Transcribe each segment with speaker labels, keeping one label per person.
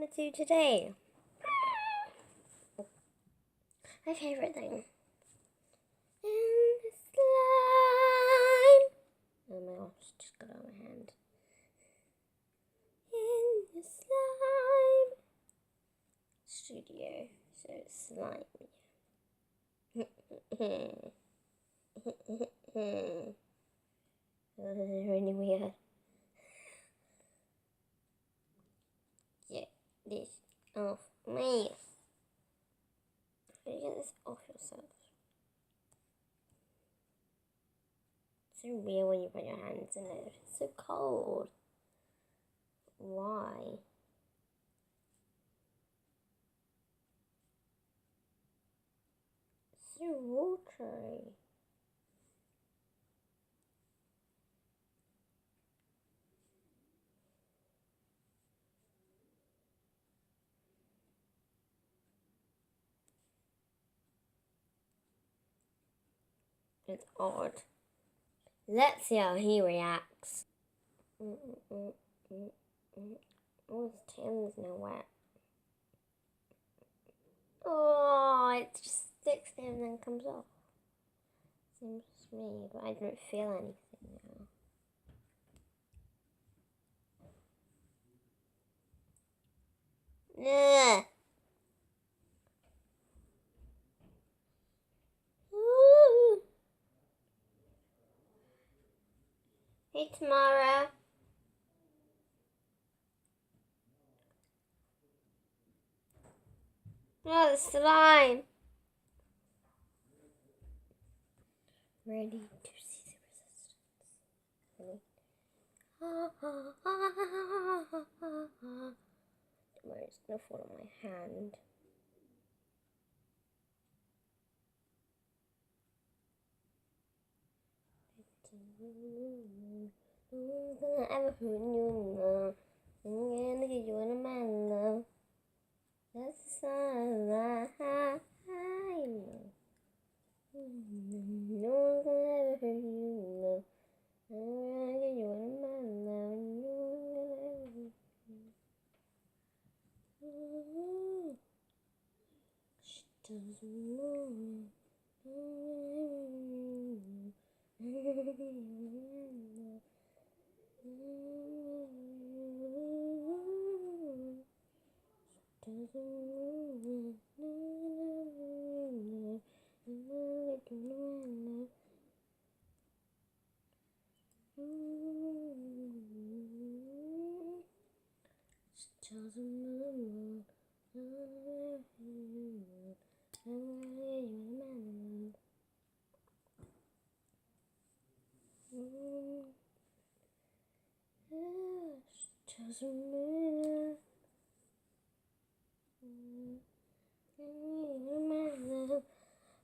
Speaker 1: going to do today. My favourite thing. In the slime. Oh my gosh, just got on my hand. In the slime studio, so it's slimy. This is really weird. Get this off me. How do you get this off yourself? It's so weird when you put your hands in it. It's so cold. Why? It's so watery. It's odd. Let's see how he reacts. Oh, his tail is now wet. Oh, it just sticks there and then comes off. Seems to me, but I don't feel anything now. Ugh. Ooh. Hey, Tamara. Oh, the slime. Ready to see the resistance. Ready? It's gonna fall on my hand. Who's gonna ever hurt you now? I'm gonna get you in a man now. That's the sign that I know. No one's gonna ever hurt you now. I'm gonna get you in a man now. No one's gonna ever hurt you. She doesn't know.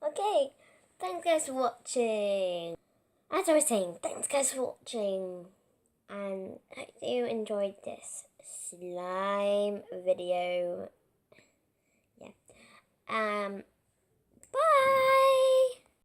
Speaker 1: Okay, thanks guys for watching. As I was saying, thanks guys for watching, and I hope you enjoyed this slime video. Yeah. Bye.